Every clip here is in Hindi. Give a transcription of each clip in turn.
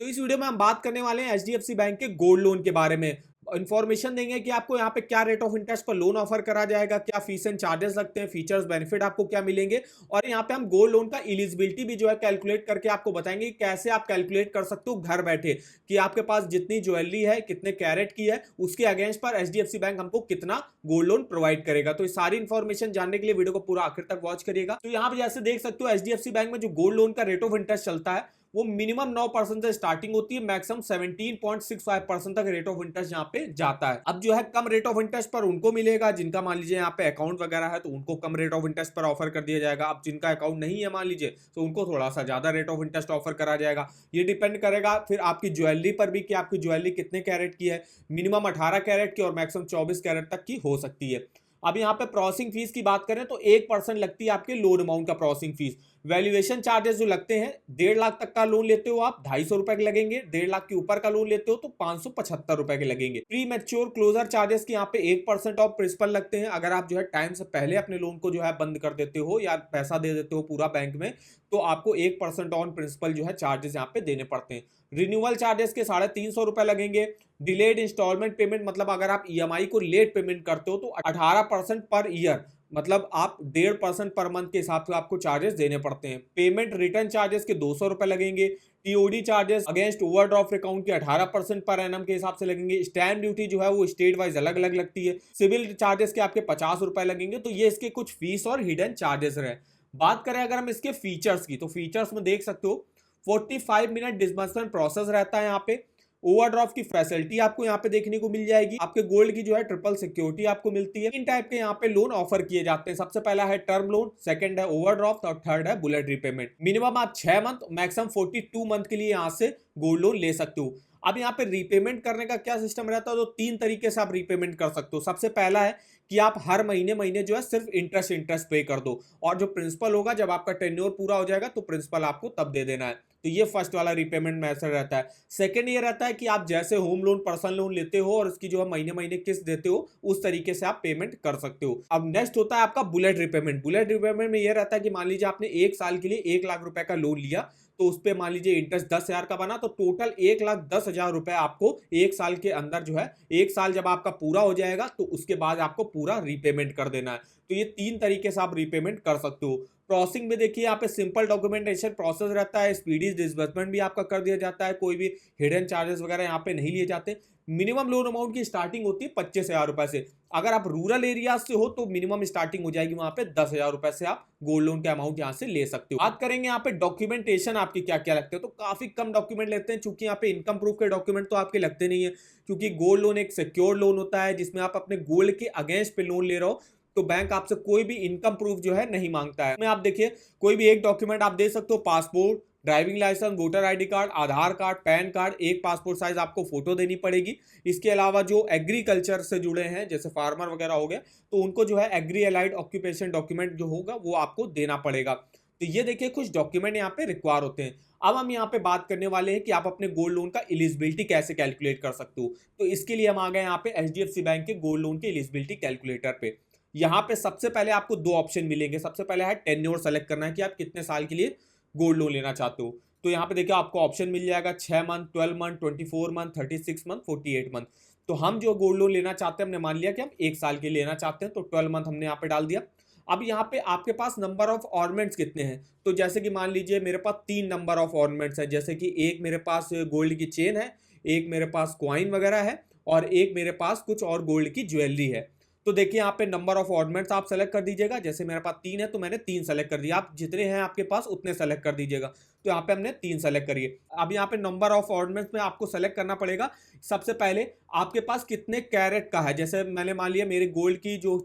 तो इस वीडियो में हम बात करने वाले हैं एचडीएफसी बैंक के गोल्ड लोन के बारे में। इन्फॉर्मेशन देंगे कि आपको यहाँ पे क्या रेट ऑफ इंटरेस्ट पर लोन ऑफर करा जाएगा, क्या फीस एंड चार्जेस लगते हैं, फीचर्स बेनिफिट आपको क्या मिलेंगे, और यहाँ पे हम गोल्ड लोन का एलिजिबिलिटी भी जो है कैलकुलेट करके आपको बताएंगे कि कैसे आप कैलकुलेट कर सकते हो घर बैठे कि आपके पास जितनी ज्वेलरी है, कितने कैरेट की है, उसके अगेंस्ट पर एचडीएफसी बैंक हमको कितना गोल्ड लोन प्रोवाइड करेगा। तो ये सारी इन्फॉर्मेशन जानने के लिए वीडियो को पूरा आखिर तक वॉच करिएगा। तो यहाँ पे जैसे देख सकते हो एचडीएफसी बैंक में जो गोल्ड लोन का रेट ऑफ इंटरेस्ट चलता है वो मिनिमम 9% से स्टार्टिंग होती है, मैक्सिमम 17.65% तक रेट ऑफ इंटरेस्ट यहाँ पे जाता है। अब जो है कम रेट ऑफ इंटरेस्ट पर उनको मिलेगा जिनका मान लीजिए यहाँ पे अकाउंट वगैरह है, तो उनको कम रेट ऑफ इंटरेस्ट पर ऑफर कर दिया जाएगा। अब जिनका अकाउंट नहीं है मान लीजिए तो उनको थोड़ा सा ज्यादा रेट ऑफ इंटरेस्ट ऑफर करा जाएगा। ये डिपेंड करेगा फिर आपकी ज्वेलरी पर भी कि आपकी ज्वेलरी कितने कैरेट की है। मिनिमम 18 कैरेट की और मैक्सिमम 24 कैरेट तक की हो सकती है। अब यहाँ पे प्रोसेसिंग फीस की बात करें तो 1% लगती है आपके लोन अमाउंट का प्रोसेसिंग फीस। वैल्यूएशन चार्जेस जो लगते हैं, 1.5 लाख तक का लोन लेते हो आप 250 रुपए के लगेंगे, 1.5 लाख के ऊपर का लोन लेते हो तो 575 रुपए के लगेंगे। प्री मैच्योर क्लोजर चार्जेस की यहाँ पे 1% ऑफ प्रिंसिपल लगते हैं। अगर आप जो है टाइम से पहले अपने लोन को जो है बंद कर देते हो या पैसा दे देते हो पूरा बैंक में, तो आपको 1% ऑन प्रिंसिपल जो है चार्जेस यहाँ पे देने पड़ते हैं। रिन्यूअल चार्जेस के 350 रुपए लगेंगे। डिलेड इंस्टॉलमेंट पेमेंट, मतलब अगर आप ईएमआई को लेट पेमेंट करते हो तो 18% पर ईयर, मतलब आप 1.5% पर मंथ के हिसाब से आपको चार्जेस देने पड़ते हैं। पेमेंट रिटर्न चार्जेस के 200 रुपए लगेंगे। TOD charges against overdraft account के 18% पर एनम के हिसाब से लगेंगे। स्टैंप ड्यूटी जो है वो स्टेट वाइज अलग अलग लगती है। सिविल चार्जेस के आपके 50 रुपए लगेंगे। तो ये इसके कुछ फीस और हिडन चार्जेस रहे। बात करें अगर हम इसके फीचर्स की, तो फीचर्स में देख सकते हो 45 मिनट डिसबर्समेंट प्रोसेस रहता है। यहाँ पे ओवरड्राफ्ट की फैसिलिटी आपको यहाँ पे देखने को मिल जाएगी। आपके गोल्ड की जो है ट्रिपल सिक्योरिटी आपको मिलती है। तीन टाइप के यहाँ पे लोन ऑफर किए जाते हैं। सबसे पहला है टर्म लोन, सेकंड है ओवरड्राफ्ट और थर्ड है बुलेट रीपेमेंट। मिनिमम आप 6 मंथ, मैक्सिमम 42 मंथ के लिए यहाँ से गोल्ड लोन ले सकते हो। अब यहाँ पे रीपेमेंट करने का क्या सिस्टम रहता है, तो 3 तरीके से आप रीपेमेंट कर सकते हो। सबसे पहला है कि आप हर महीने महीने जो है सिर्फ इंटरेस्ट पे कर दो, और जो प्रिंसिपल होगा जब आपका टेन्योर पूरा हो जाएगा तो प्रिंसिपल आपको तब दे देना है। तो ये फर्स्ट वाला रीपेमेंट मेथड रहता है। सेकंड ये रहता है कि आप जैसे होम लोन, पर्सनल लोन लेते हो और उसकी जो है महीने महीने किस्त देते हो, उस तरीके से आप पेमेंट कर सकते हो। अब नेक्स्ट होता है आपका बुलेट रीपेमेंट। बुलेट रीपेमेंट में ये रहता है कि मान लीजिए आपने 1 साल के लिए 1 लाख रुपए का लोन लिया, तो उस पर मान लीजिए इंटरेस्ट 10,000 का बना, तो टोटल 1,10,000 रुपए आपको 1 साल के अंदर जो है, 1 साल जब आपका पूरा हो जाएगा तो उसके बाद आपको पूरा रीपेमेंट कर देना है। तो ये 3 तरीके से आप रीपेमेंट कर सकते हो। प्रोसेसिंग में देखिए यहाँ पे सिंपल डॉक्यूमेंटेशन प्रोसेस रहता है। स्पीडी डिसबर्समेंट भी आपका कर दिया जाता है। कोई भी हिडन चार्जेस वगैरह यहाँ पे नहीं लिए जाते। मिनिमम लोन अमाउंट की स्टार्टिंग होती है 25,000 रुपए से। अगर आप रूरल एरिया से हो तो मिनिमम स्टार्टिंग हो जाएगी वहां पे 10,000 रुपए से आप गोल्ड लोन के अमाउंट यहाँ से ले सकते हो। बात करेंगे यहाँ पे डॉक्यूमेंटेशन आपकी क्या क्या लगते हैं, तो काफी कम डॉक्यूमेंट लेते हैं। चूंकि यहाँ पे इनकम प्रूफ के डॉक्यूमेंट तो आपके लगते नहीं है, क्योंकि गोल्ड लोन एक सिक्योर लोन होता है जिसमें आप अपने गोल्ड के अगेंस्ट पे लोन ले रहे हो, तो बैंक आपसे कोई भी इनकम प्रूफ जो है नहीं मांगता है। आप देखिए कोई भी एक डॉक्यूमेंट आप दे सकते हो, passport, driving licence, voter ID card, Aadhaar card, PAN card, एक पासपोर्ट साइज आपको फोटो देनी पड़ेगी। इसके अलावा जो एग्रीकल्चर से जुड़े हैं जैसे फार्मर वगैरह हो गए, तो उनको जो है एग्री एलाइड ऑक्यूपेशन डॉक्यूमेंट जो होगा वो आपको देना पड़ेगा। तो ये देखिए कुछ डॉक्यूमेंट यहाँ पे रिक्वायर होते हैं। अब हम यहाँ पे बात करने वाले हैं कि आप अपने गोल्ड लोन का एलिजिबिलिटी कैसे कैलकुलेट कर सकते हो। तो इसके लिए हम आ गए यहाँ पे एचडीएफसी बैंक के गोल्ड लोन के एलिजिबिलिटी कैलकुलेटर पे। यहाँ पे सबसे पहले आपको 2 ऑप्शन मिलेंगे। सबसे पहले है टेन्योर सेलेक्ट करना है कि आप कितने साल के लिए गोल्ड लोन लेना चाहते हो। तो यहाँ पे देखिए आपको ऑप्शन मिल जाएगा 6 month, 12 month, 24 month, 36 month, 48 month. तो हम जो गोल्ड लोन लेना चाहते हैं, हमने मान लिया कि हम 1 साल के लेना चाहते हैं, तो 12 मंथ हमने यहाँ पे डाल दिया। अब यहाँ पे आपके पास नंबर ऑफ ऑर्नामेंट्स कितने हैं, तो जैसे कि मान लीजिए मेरे पास 3 नंबर ऑफ ऑर्नामेंट्स है। जैसे कि एक मेरे पास गोल्ड की चेन है, एक मेरे पास कॉइन वगैरह है, और एक मेरे पास कुछ और गोल्ड की ज्वेलरी है। तो देखिए यहाँ पे नंबर ऑफ ऑर्नामेंट्स आप सेलेक्ट कर दीजिएगा। जैसे मेरे पास 3 है तो मैंने 3 सेलेक्ट कर दिया। आप जितने हैं आपके पास उतने सेलेक्ट कर दीजिएगा। तो यहाँ पे हमने 3 सेलेक्ट करिए। अब यहाँ पे नंबर ऑफ ऑर्नामेंट्स में आपको सेलेक्ट करना पड़ेगा। सबसे पहले आपके पास कितने कैरेट का है। जैसे मैंने मान लिया मेरे गोल्ड की जो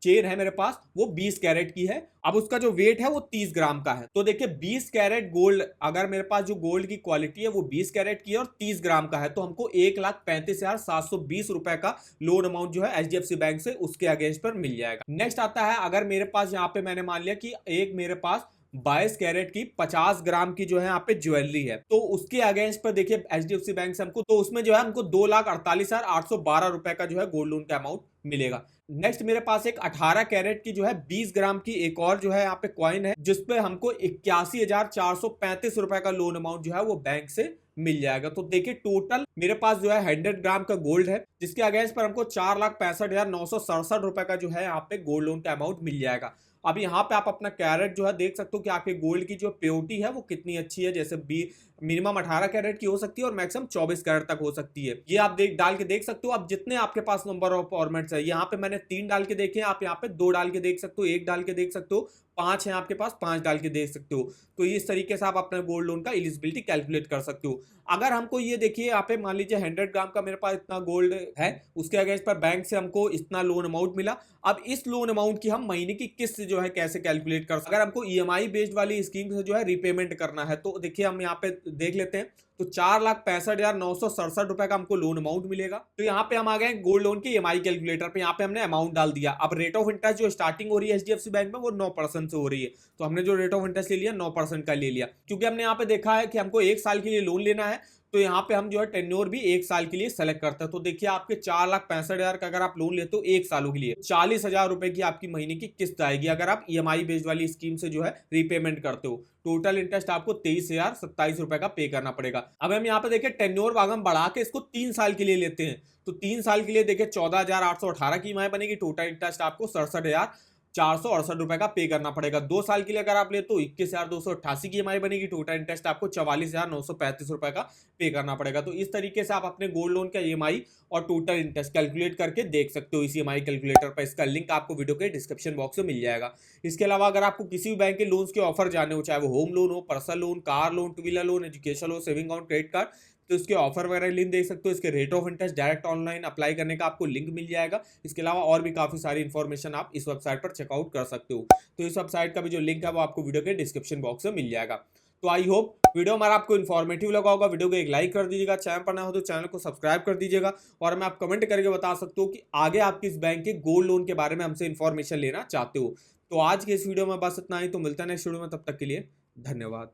चेन है मेरे पास वो 20 कैरेट की है। अब उसका जो वेट है वो 30 ग्राम का है। तो देखिए 20 कैरेट गोल्ड, अगर मेरे पास जो गोल्ड की क्वालिटी है वो 20 कैरेट की है और 30 ग्राम का है, तो हमको 1,35,720 रुपए का लोन अमाउंट जो है एचडीएफसी बैंक से उसके अगेंस्ट पर मिल जाएगा। नेक्स्ट आता है, अगर मेरे पास यहाँ पे मैंने मान लिया कि एक मेरे पास 22 कैरेट की 50 ग्राम की जो है यहाँ पे ज्वेलरी है, तो उसके अगेंस्ट पर देखिए एचडीएफसी बैंक से हमको, तो उसमें जो है हमको 2,48,812 रुपए का जो है गोल्ड लोन का अमाउंट मिलेगा। नेक्स्ट मेरे पास एक 18 कैरेट की जो है 20 ग्राम की एक और जो है यहाँ पे कॉइन है, जिसपे हमको 81,435 रुपए का लोन अमाउंट जो है वो बैंक से मिल जाएगा। तो देखिए टोटल मेरे पास जो है 100 ग्राम का गोल्ड है, जिसके अगेंस्ट पर हमको 4,65,967 रुपए का जो है यहाँ पे गोल्ड लोन का अमाउंट मिल जाएगा। अब यहाँ पे आप अपना कैरेट जो है देख सकते हो कि आपके गोल्ड की जो प्योरिटी है वो कितनी अच्छी है। जैसे बी मिनिमम 18 कैरेट की हो सकती है और मैक्सिमम 24 कैरेट तक हो सकती है। ये आप देख डाल के देख सकते हो। अब जितने आपके पास नंबर ऑफ फॉर्मेट्स है, यहाँ पे मैंने 3 डाल के देखे हैं, आप यहाँ पे 2 डाल के देख सकते हो, 1 डाल के देख सकते हो, 5 है आपके पास, 5 डाल के देख सकते हो। तो इस तरीके से आप अपने गोल्ड लोन का एलिजिबिलिटी कैलकुलेट कर सकते हो। अगर हमको ये देखिए यहाँ पे मान लीजिए 100 ग्राम का मेरे पास इतना गोल्ड है, उसके अगेंस्ट पर बैंक से हमको इतना लोन अमाउंट मिला। अब इस लोन अमाउंट की हम महीने की किस्त जो है कैसे कैलकुलेट कर सकते हैं। अगर हमको ईएमआई बेस्ड वाली स्कीम से जो है रीपेमेंट करना है, तो देखिए हम यहाँ पे देख लेते हैं। तो 4,65,967 रुपए का हमको लोन अमाउंट मिलेगा। तो यहाँ पे हम आ गए गोल्ड लोन के ईएमआई कैलकुलेटर पे, यहाँ पे हमने अमाउंट डाल दिया। अब रेट ऑफ इंटरेस्ट जो स्टार्टिंग हो रही है एचडीएफसी बैंक में वो 9% से हो रही है। तो हमने जो रेट ऑफ इंटरेस्ट ले लिया 9% का ले लिया, क्योंकि हमने यहाँ पे देखा है कि हमको 1 साल के लिए लोन लेना है। तो यहाँ पे हम जो है टेन्योर भी 1 साल के लिए सेलेक्ट करते हैं। तो देखिए आपके 4,65,000 का अगर आप लोन लेते हो 1 सालों के लिए, 40,000 रुपए की आपकी महीने की किस्त आएगी अगर आप ईएमआई बेस्ड वाली स्कीम से जो है रीपेमेंट करते हो। टोटल इंटरेस्ट आपको 23,027 रुपए का पे करना पड़ेगा। अब हम यहाँ पे देखिए टेन्योर भाग हम बढ़ा के इसको 3 साल के लिए लेते हैं। तो 3 साल के लिए देखिए 14,818 की ईएमआई बनेगी। टोटल इंटरेस्ट आपको 67,468 रुपए का पे करना पड़ेगा। 2 साल के लिए अगर आप ले तो 21,288 की ईएमआई बनेगी। टोटल इंटरेस्ट आपको 44,935 रुपए का पे करना पड़ेगा। तो इस तरीके से आप अपने गोल्ड लोन का ईएमआई और टोटल इंटरेस्ट कैलकुलेट करके देख सकते हो इस ईएमआई कैलकुलेटर पर। इसका लिंक आपको वीडियो के डिस्क्रिप्शन बॉक्स में मिल जाएगा। इसके अलावा अगर आपको किसी भी बैंक के लोन्स के ऑफर जाने हो, चाहे वो होम लोन हो, personal loan, car loan, two wheeler loan, education loan, saving account, credit card, तो इसके ऑफर वगैरह लिंक देख सकते हो। इसके rate of interest direct online apply करने का आपको लिंक मिल जाएगा। इसके अलावा और भी काफी सारी इंफॉर्मेशन आप इस वेबसाइट पर चेकआउट कर सकते हो। तो इस वेबसाइट का भी जो लिंक है वो आपको वीडियो के डिस्क्रिप्शन बॉक्स में मिल जाएगा। तो आई होप वीडियो हमारा आपको इन्फॉर्मेटिव लगा होगा। वीडियो को एक लाइक कर दीजिएगा, चैनल पर ना हो तो चैनल को सब्सक्राइब कर दीजिएगा। और मैं आप कमेंट करके बता सकते हो कि आगे आप किस बैंक के गोल्ड लोन के बारे में हमसे इन्फॉर्मेशन लेना चाहते हो। तो आज के इस वीडियो में बस इतना ही। तो मिलता है नेक्स्ट वीडियो में, तब तक के लिए धन्यवाद।